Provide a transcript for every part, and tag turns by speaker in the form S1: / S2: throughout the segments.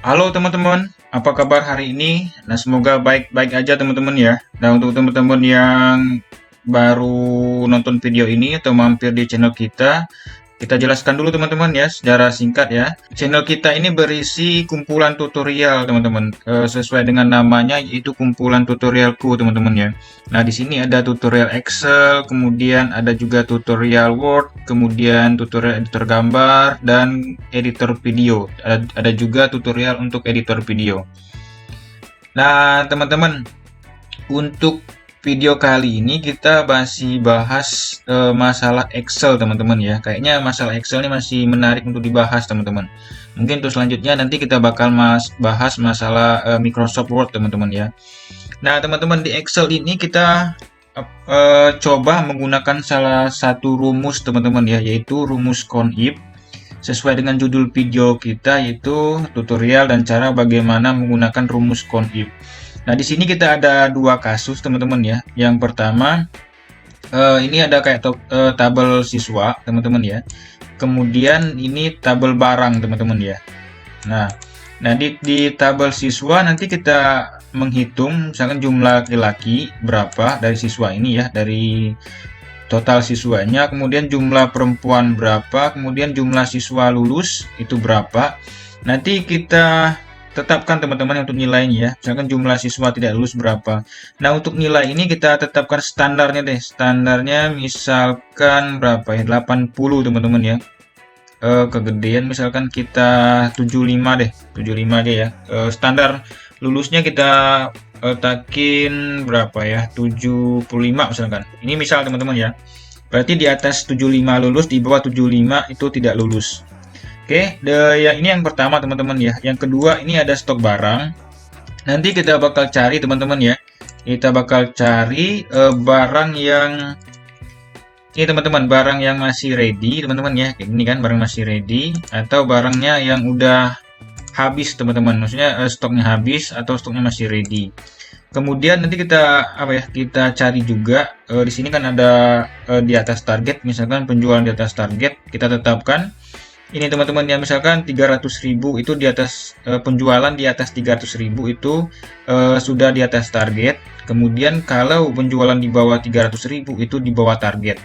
S1: Halo teman-teman, apa kabar hari ini? Nah, semoga baik-baik aja teman-teman ya. Nah, untuk teman-teman yang baru nonton video ini atau mampir di channel kita jelaskan dulu teman-teman ya, secara singkat ya. Channel kita ini berisi kumpulan tutorial teman-teman, sesuai dengan namanya yaitu kumpulan tutorialku teman-teman ya. Nah, di sini ada tutorial Excel, kemudian ada juga tutorial Word, kemudian tutorial editor gambar dan editor video. Ada juga tutorial untuk editor video. Nah, teman-teman, untuk video kali ini kita masih bahas masalah Excel teman-teman ya. Kayaknya masalah Excel ini masih menarik untuk dibahas teman-teman. Mungkin untuk selanjutnya nanti kita bakal bahas masalah Microsoft Word teman-teman ya. Nah teman-teman, di Excel ini kita coba menggunakan salah satu rumus teman-teman ya, yaitu rumus CONIF. Sesuai dengan judul video kita, yaitu tutorial dan cara bagaimana menggunakan rumus CONIF. Nah, di sini kita ada dua kasus teman-teman ya. Yang pertama, ini ada kayak tabel siswa teman-teman ya. Kemudian ini tabel barang teman-teman ya. Nah, di tabel siswa nanti kita menghitung misalkan jumlah laki-laki berapa dari siswa ini ya, dari total siswanya, kemudian jumlah perempuan berapa, kemudian jumlah siswa lulus itu berapa. Nanti kita tetapkan teman-teman untuk nilainya ya. Misalkan jumlah siswa tidak lulus berapa. Nah, untuk nilai ini kita tetapkan standarnya deh. Standarnya misalkan berapa ya? 80 teman-teman ya. Kegedean misalkan kita 75 deh. 75 aja ya. Standar lulusnya kita takin berapa ya? 75 misalkan. Ini misal teman-teman ya. Berarti di atas 75 lulus, di bawah 75 itu tidak lulus. Oke, ini yang pertama teman-teman ya. Yang kedua ini ada stok barang. Nanti kita bakal cari teman-teman ya. Kita bakal cari barang yang ini teman-teman, barang yang masih ready teman-teman ya. Ini kan barang masih ready atau barangnya yang udah habis teman-teman. Maksudnya stoknya habis atau stoknya masih ready. Kemudian nanti kita kita cari juga di sini kan ada di atas target, misalkan penjualan di atas target kita tetapkan. Ini teman-teman ya, misalkan 300.000 itu di atas penjualan di atas 300.000 itu sudah di atas target. Kemudian kalau penjualan di bawah 300.000 itu di bawah target.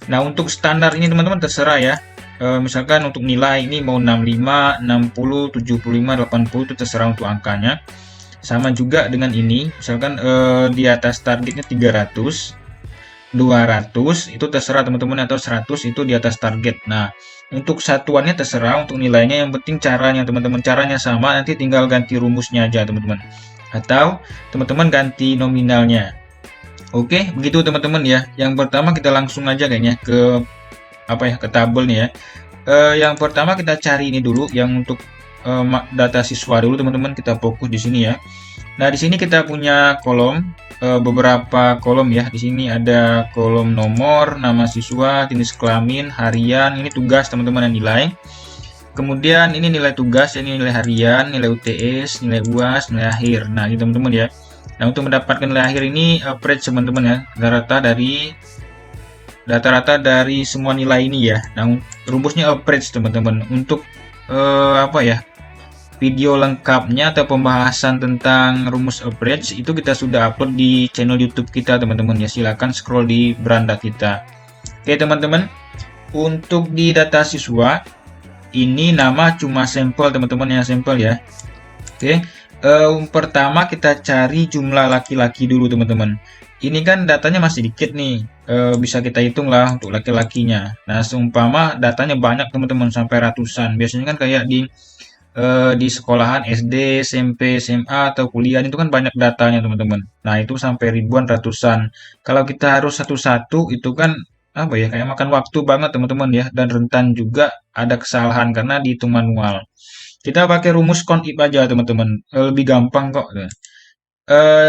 S1: Nah, untuk standar ini teman-teman terserah ya. Misalkan untuk nilai ini mau 65, 60, 75, 80 itu terserah untuk angkanya. Sama juga dengan ini, misalkan di atas targetnya 300, 200 itu terserah teman-teman, atau 100 itu di atas target. Nah, untuk satuannya terserah, untuk nilainya yang penting caranya teman-teman, caranya sama, nanti tinggal ganti rumusnya aja teman-teman, atau teman-teman ganti nominalnya. Oke, begitu teman-teman ya. Yang pertama kita langsung aja kayaknya ke ke tabel nih ya. Yang pertama kita cari ini dulu yang untuk data siswa dulu teman-teman, kita fokus di sini ya. Nah, di sini kita punya kolom, beberapa kolom ya. Di sini ada kolom nomor, nama siswa, jenis kelamin, harian, ini tugas teman-teman yang nilai. Kemudian ini nilai tugas, ini nilai harian, nilai UTS, nilai UAS, nilai akhir. Nah, ini teman-teman ya. Nah, untuk mendapatkan nilai akhir ini average teman-teman ya, rata-rata dari semua nilai ini ya. Nah, rumusnya average teman-teman. Untuk video lengkapnya atau pembahasan tentang rumus average itu kita sudah upload di channel YouTube kita teman-teman ya. Silahkan scroll di beranda kita. Oke teman-teman, untuk di data siswa ini nama cuma sampel teman-teman ya, sampel ya. Oke, pertama kita cari jumlah laki-laki dulu teman-teman. Ini kan datanya masih dikit nih, bisa kita hitung lah untuk laki-lakinya. Nah, seumpama datanya banyak teman-teman, sampai ratusan. Biasanya kan kayak di sekolahan SD, SMP, SMA, atau kuliah itu kan banyak datanya teman-teman. Nah, itu sampai ribuan, ratusan. Kalau kita harus satu-satu itu kan kayak makan waktu banget teman-teman ya, dan rentan juga ada kesalahan karena dihitung manual. Kita pakai rumus CONIF aja teman-teman, lebih gampang kok.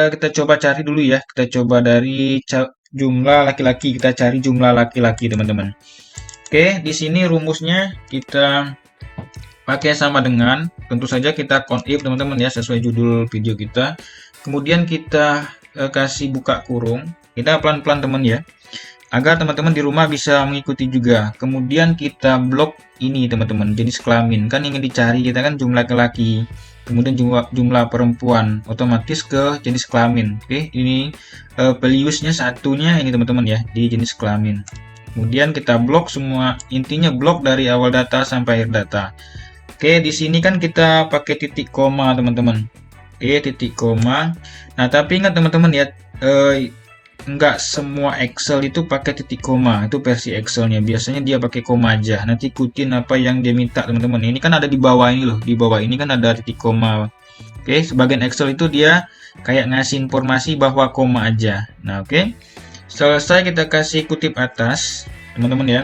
S1: Kita coba cari dulu ya, kita coba dari jumlah laki-laki, kita cari jumlah laki-laki teman-teman. Oke, di sini rumusnya kita pakai sama dengan, tentu saja kita CONIF teman-teman ya, sesuai judul video kita. Kemudian kita kasih buka kurung, kita pelan-pelan teman ya. agar teman-teman di rumah bisa mengikuti juga. Kemudian kita blok ini teman-teman, jenis kelamin. Kan ingin dicari kita kan jumlah laki-laki, kemudian jumlah perempuan, otomatis ke jenis kelamin. Oke, ini values-nya satunya ini teman-teman ya, di jenis kelamin. Kemudian kita blok semua, intinya blok dari awal data sampai akhir data. Oke, di sini kan kita pakai titik koma teman-teman. Oke, titik koma. Nah, tapi ingat teman-teman ya, enggak semua Excel itu pakai titik koma. Itu versi Excelnya. Biasanya dia pakai koma aja. Nanti ikutin apa yang dia minta teman-teman. Ini kan ada di bawah ini loh. Di bawah ini kan ada titik koma. Oke, sebagian Excel itu dia kayak ngasih informasi bahwa koma aja. Nah, oke. Selesai kita kasih kutip atas, teman-teman ya.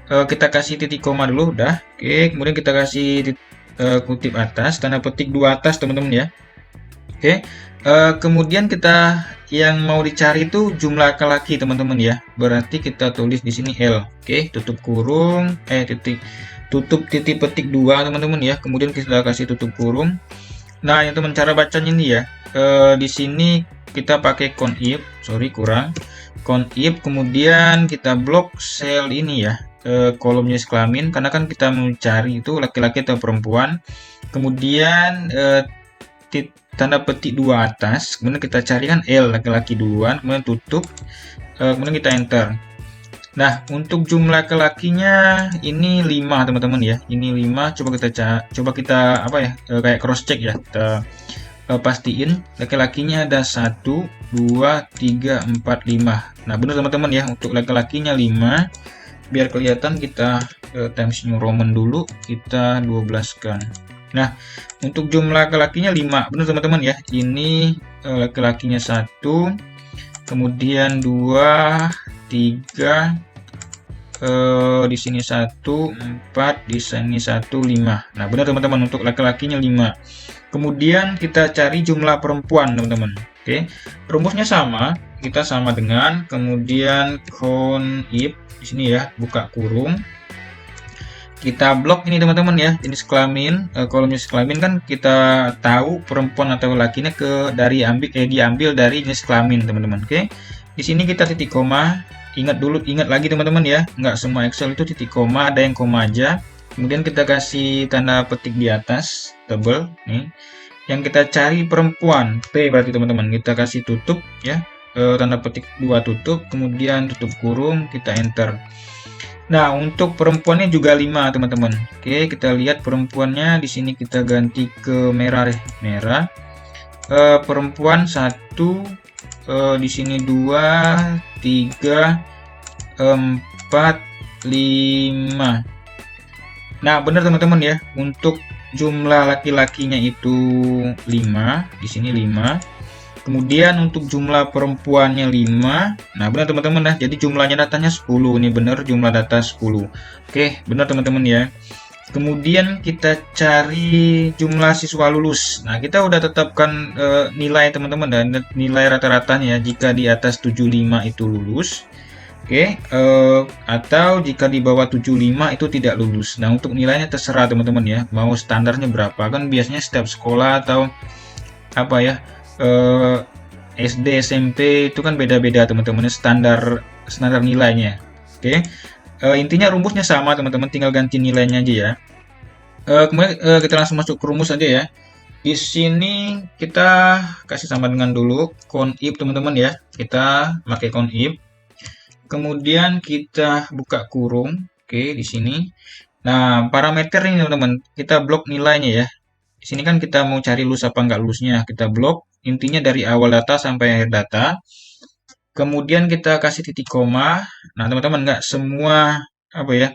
S1: Kita kasih titik koma dulu, udah. Oke, kemudian kita kasih kutip atas, tanda petik 2 atas, teman-teman ya. Oke, kemudian kita yang mau dicari itu jumlah laki-laki, teman-teman ya. Berarti kita tulis di sini L. Oke, tutup kurung, tutup titik petik 2, teman-teman ya. Kemudian kita kasih tutup kurung. Nah, yang teman cara bacanya ini ya. Di sini kita pakai conif, conif, kemudian kita blok sel ini ya, kolom jenis kelamin, karena kan kita mencari itu laki-laki atau perempuan. Kemudian tanda petik 2 atas, kemudian kita cari kan L laki-laki duluan, kemudian tutup, kemudian kita enter. Nah, untuk jumlah laki-lakinya ini 5 teman-teman ya, ini 5. Coba kita apa ya, kayak cross check ya, kita pastiin laki-lakinya ada 1, 2, 3, 4, 5. Nah, benar teman-teman ya, untuk laki-lakinya 5. Biar kelihatan kita times New Roman dulu, kita 12-kan. Nah, untuk jumlah laki-lakinya 5. Benar teman-teman ya. Ini laki-lakinya 1, kemudian 2, 3, di sini 1, 4, di sini 1, 5. Nah, benar teman-teman, untuk laki-lakinya 5. Kemudian kita cari jumlah perempuan, teman-teman. Oke, rumusnya sama, kita sama dengan kemudian conif di sini ya, buka kurung. Kita blok ini teman-teman ya, jenis kelamin, kolom jenis kelamin kan kita tahu perempuan atau lakinya diambil dari jenis kelamin, teman-teman. Oke, di sini kita titik koma. Ingat lagi teman-teman ya, nggak semua Excel itu titik koma, ada yang koma aja. Kemudian kita kasih tanda petik di atas, double nih. Yang kita cari perempuan, P berarti teman-teman. Kita kasih tutup ya, tanda petik 2 tutup, kemudian tutup kurung, kita enter. Nah, untuk perempuannya juga 5 teman-teman. Oke, kita lihat perempuannya di sini kita ganti ke merah deh, merah. Perempuan 1, di sini 2, 3, 4, 5. Nah, benar teman-teman ya, untuk jumlah laki-lakinya itu 5, di sini 5. Kemudian untuk jumlah perempuannya 5. Nah, benar teman-teman ya. Jadi jumlahnya datanya 10. Ini benar jumlah data 10. Oke, benar teman-teman ya. Kemudian kita cari jumlah siswa lulus. Nah, kita udah tetapkan nilai teman-teman dan nilai rata-ratanya jika di atas 75 itu lulus. Oke, atau jika di bawah 75 itu tidak lulus. Nah, untuk nilainya terserah teman-teman ya, mau standarnya berapa. Kan biasanya setiap sekolah atau apa ya, SD, SMP itu kan beda-beda teman-teman, standar nilainya. Oke, intinya rumusnya sama teman-teman, tinggal ganti nilainya aja ya. Kemudian kita langsung masuk ke rumus aja ya. Di sini kita kasih sama dengan dulu conif teman-teman ya. Kita pakai conif. Kemudian kita buka kurung, oke di sini. Nah, parameter ini teman-teman, kita blok nilainya ya. Di sini kan kita mau cari lulus apa enggak lulusnya, kita blok. Intinya dari awal data sampai akhir data. Kemudian kita kasih titik koma. Nah, teman-teman enggak semua apa ya,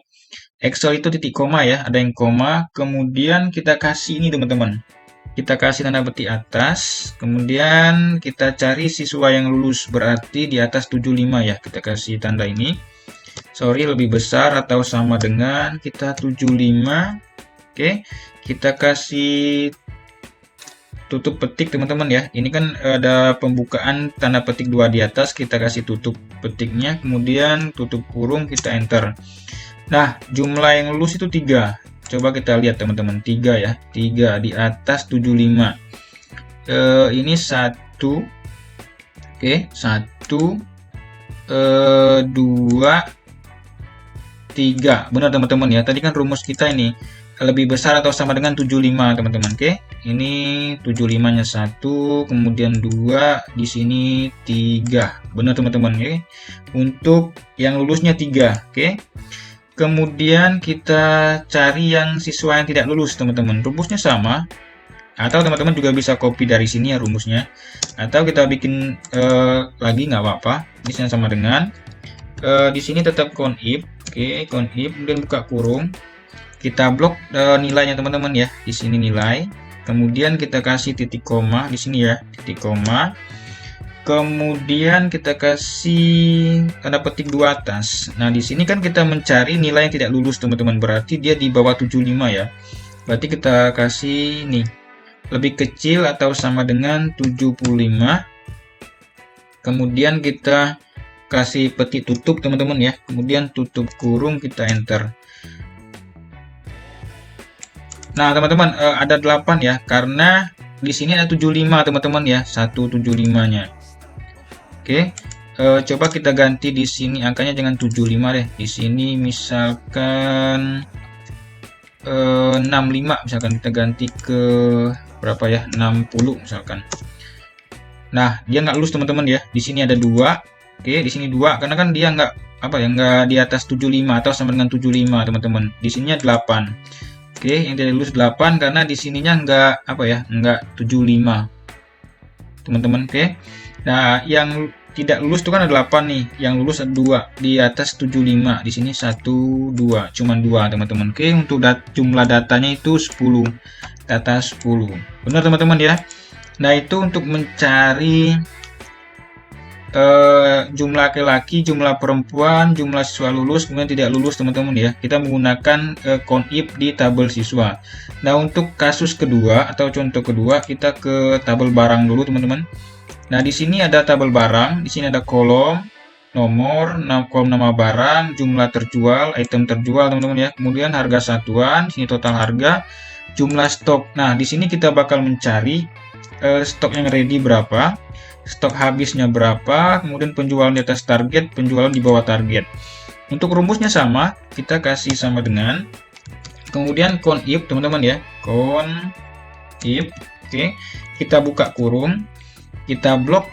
S1: Excel itu titik koma ya, ada yang koma. Kemudian kita kasih ini teman-teman. Kita kasih tanda petik atas, kemudian kita cari siswa yang lulus, berarti di atas 75 ya, kita kasih tanda ini. Sorry, lebih besar atau sama dengan kita 75. Oke, kita kasih tutup petik teman-teman ya. Ini kan ada pembukaan tanda petik 2 di atas, kita kasih tutup petiknya, kemudian tutup kurung, kita enter. Nah, jumlah yang lulus itu 3. Coba kita lihat teman-teman, 3 ya, 3 di atas 75. Ini 1, oke, 1, 2, 3. Benar teman-teman ya. Tadi kan rumus kita ini lebih besar atau sama dengan 75 teman-teman. Oke. Ini 75-nya 1, kemudian 2, di sini 3. Benar teman-teman ya. Untuk yang lulusnya 3. Oke. Kemudian kita cari yang siswa yang tidak lulus teman-teman. Rumusnya sama. Atau teman-teman juga bisa copy dari sini ya rumusnya. Atau kita bikin lagi nggak apa-apa. Ini sama dengan di sini tetap count if. Oke, count if, kemudian buka kurung. Kita blok nilainya teman-teman ya. Di sini nilai. Kemudian kita kasih titik koma di sini ya, titik koma. Kemudian kita kasih tanda petik 2 atas. Nah, di sini kan kita mencari nilai yang tidak lulus teman-teman. Berarti dia di bawah 75 ya. Berarti kita kasih nih lebih kecil atau sama dengan 75. Kemudian kita kasih petik tutup teman-teman ya, kemudian tutup kurung, kita enter. Nah teman-teman, ada 8 ya, karena di sini ada 75 teman-teman ya, 175-nya. Oke, coba kita ganti di sini angkanya jangan 75 deh. Di sini misalkan 65, misalkan kita ganti ke berapa ya, 60 misalkan. Nah dia nggak lulus teman-teman ya. Di sini ada 2. Oke, di sini 2 karena kan dia nggak apa ya, nggak di atas 75 atau sama dengan 75 teman-teman. Di sininya 8. Oke, yang tidak lulus 8 karena di sininya nggak apa ya, nggak 75 teman-teman. Oke, nah yang tidak lulus itu kan ada 8 nih, yang lulus ada 2 di atas 75. Di sini 1, 2, cuman 2 teman-teman. Oke, untuk jumlah datanya itu 10, data 10. Benar teman-teman ya. Nah itu untuk mencari jumlah laki-laki, jumlah perempuan, jumlah siswa lulus, kemudian tidak lulus teman-teman ya. Kita menggunakan count if di tabel siswa. Nah untuk kasus kedua atau contoh kedua, kita ke tabel barang dulu teman-teman. Nah di sini ada tabel barang, di sini ada kolom nomor, kolom nama barang, jumlah terjual, item terjual teman-teman ya. Kemudian harga satuan, sini total harga, jumlah stok. Nah di sini kita bakal mencari stok yang ready berapa, stok habisnya berapa, kemudian penjualan di atas target, penjualan di bawah target. Untuk rumusnya sama, kita kasih sama dengan, kemudian count if teman-teman ya, count if. Oke, kita buka kurung, kita blok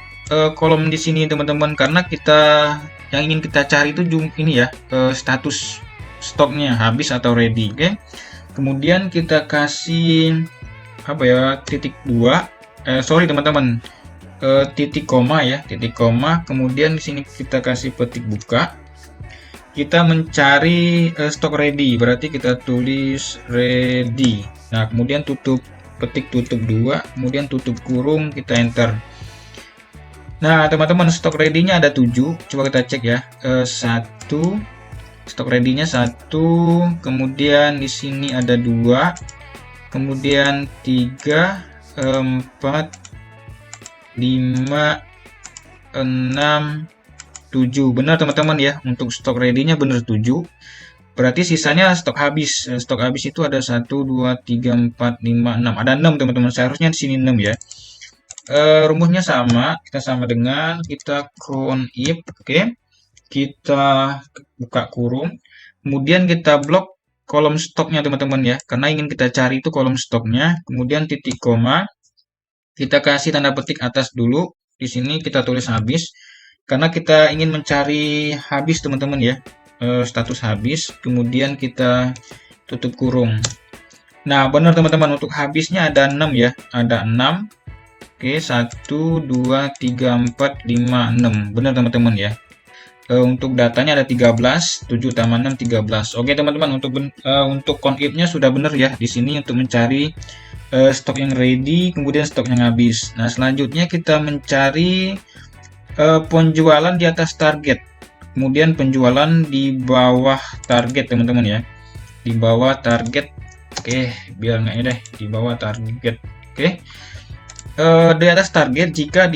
S1: kolom di sini teman-teman, karena kita yang ingin kita cari itu ini ya, status stoknya habis atau ready. Oke, kemudian kita kasih apa ya, titik 2, sorry teman-teman, titik koma ya, titik koma. Kemudian di sini kita kasih petik buka. Kita mencari stok ready, berarti kita tulis ready. Nah kemudian petik tutup 2, kemudian tutup kurung, kita enter. Nah teman-teman, stok ready-nya ada 7. Coba kita cek ya. 1, stok ready-nya 1, kemudian di sini ada 2, kemudian 3, 4, 5, 6, 7. Benar teman-teman ya, untuk stok ready-nya benar 7. Berarti sisanya stok habis. Stok habis itu ada 1, 2, 3, 4, 5, 6. Ada 6 teman-teman. Seharusnya di sini 6 ya. Rumusnya sama, kita sama dengan kita count if. Oke. Kita buka kurung. Kemudian kita blok kolom stoknya teman-teman ya. Karena ingin kita cari itu kolom stoknya. Kemudian titik koma. Kita kasih tanda petik atas dulu. Di sini kita tulis habis. Karena kita ingin mencari habis teman-teman ya. Status habis. Kemudian kita tutup kurung. Nah benar teman-teman, untuk habisnya ada 6 ya. Ada 6. Oke, 1, 2, 3, 4, 5, 6. Benar teman-teman ya. Untuk datanya ada 13, 7 tambah 6, 13. Oke teman-teman, untuk count if-nya sudah benar ya. Di sini untuk mencari stok yang ready, kemudian stok yang habis. Nah selanjutnya kita mencari penjualan di atas target, kemudian penjualan di bawah target teman-teman ya. Di bawah target. Oke, biar nggak deh, di bawah target. Oke. Di atas target jika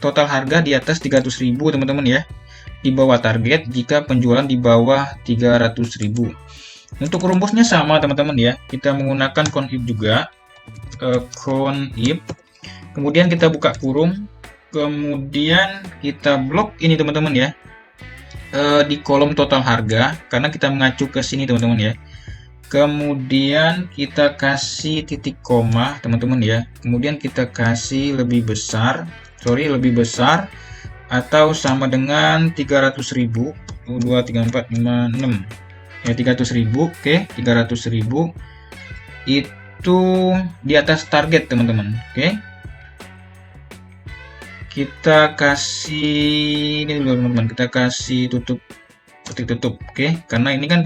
S1: total harga di atas 300.000 teman-teman ya. Di bawah target jika penjualan di bawah 300.000. Untuk rumusnya sama teman-teman ya. Kita menggunakan count if juga. Count if. Kemudian kita buka kurung. Kemudian kita blok ini teman-teman ya, di kolom total harga, karena kita mengacu ke sini teman-teman ya. Kemudian kita kasih titik koma teman-teman ya. Kemudian kita kasih lebih besar atau sama dengan 300.000. 1 2 3 4 5 6 ya, 300.000. Oke, 300.000 itu di atas target teman-teman. Oke, kita kasih ini dulu teman-teman, kita kasih tutup, petik tutup. Oke, karena ini kan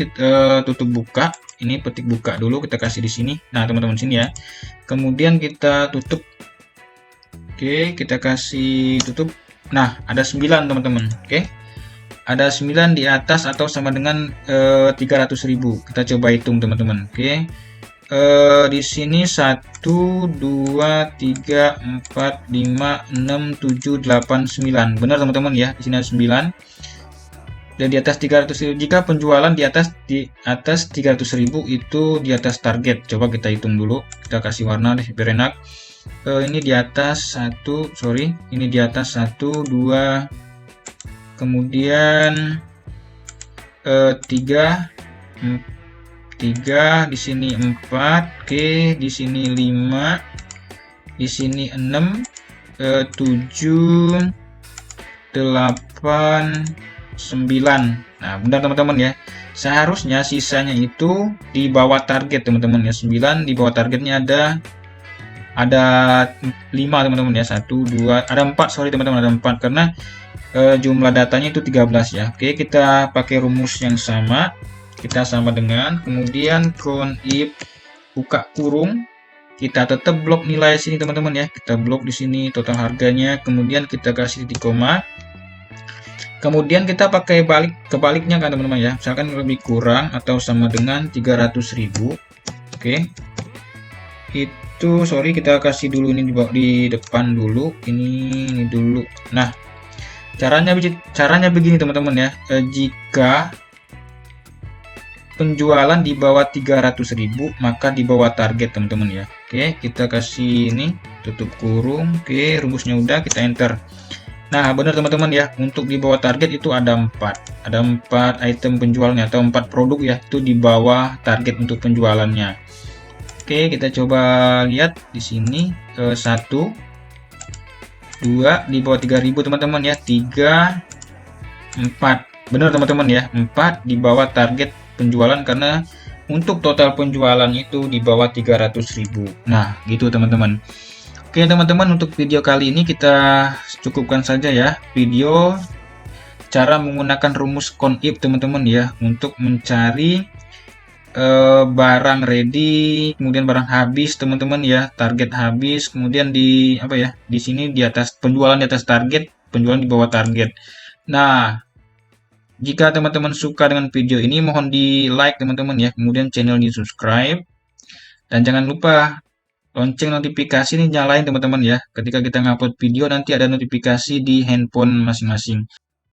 S1: tutup buka, ini petik buka dulu kita kasih di sini. Nah teman-teman sini ya, kemudian kita tutup. Oke, kita kasih tutup. Nah ada 9 teman-teman. Oke, ada 9 di atas atau sama dengan 300.000. Kita coba hitung teman-teman. Oke, di sini 1 2 3 4 5 6 7 8 9. Benar teman-teman ya, di sini ada 9. Dan di atas 300.000, jika penjualan di atas 300.000 itu di atas target. Coba kita hitung dulu, kita kasih warna deh biar enak. Ini di atas 1, ini di atas 1 2, kemudian 3 di sini 4, oke, di sini 5, di sini 6, 7 8 9. Nah benar teman-teman ya, seharusnya sisanya itu di bawah target teman-teman ya. 9 di bawah targetnya ada 5 teman-teman ya. 1 2, ada 4, teman-teman, ada 4 karena jumlah datanya itu 13 ya. Oke, kita pakai rumus yang sama, kita sama dengan, kemudian count if buka kurung, kita tetap blok nilai sini teman-teman ya. Kita blok di sini total harganya, kemudian kita kasih titik koma. Kemudian kita pakai kebaliknya kan teman-teman ya, misalkan lebih kurang atau sama dengan 300.000. Oke, itu kita kasih dulu ini di depan dulu, ini dulu. Nah caranya begini teman-teman ya, jika penjualan di bawah 300.000 maka di bawah target teman-teman ya. Oke, kita kasih ini tutup kurung. Oke, rumusnya udah, kita enter. Nah benar teman-teman ya, untuk di bawah target itu ada 4 item penjualannya atau 4 produk ya, itu di bawah target untuk penjualannya. Oke, kita coba lihat di sini, 1 2 di bawah 3.000 teman-teman ya, 3 4 benar teman-teman ya, 4 di bawah target penjualan karena untuk total penjualan itu di bawah 300.000. Nah gitu teman-teman. Oke teman-teman, untuk video kali ini kita cukupkan saja ya, video cara menggunakan rumus count if teman-teman ya, untuk mencari barang ready, kemudian barang habis teman-teman ya, target habis, kemudian di sini di atas penjualan di atas target, penjualan di bawah target. Nah jika teman-teman suka dengan video ini, mohon di like teman-teman ya, kemudian channel di subscribe, dan jangan lupa lonceng notifikasi ini nyalain teman-teman ya. Ketika kita ngupload video nanti ada notifikasi di handphone masing-masing.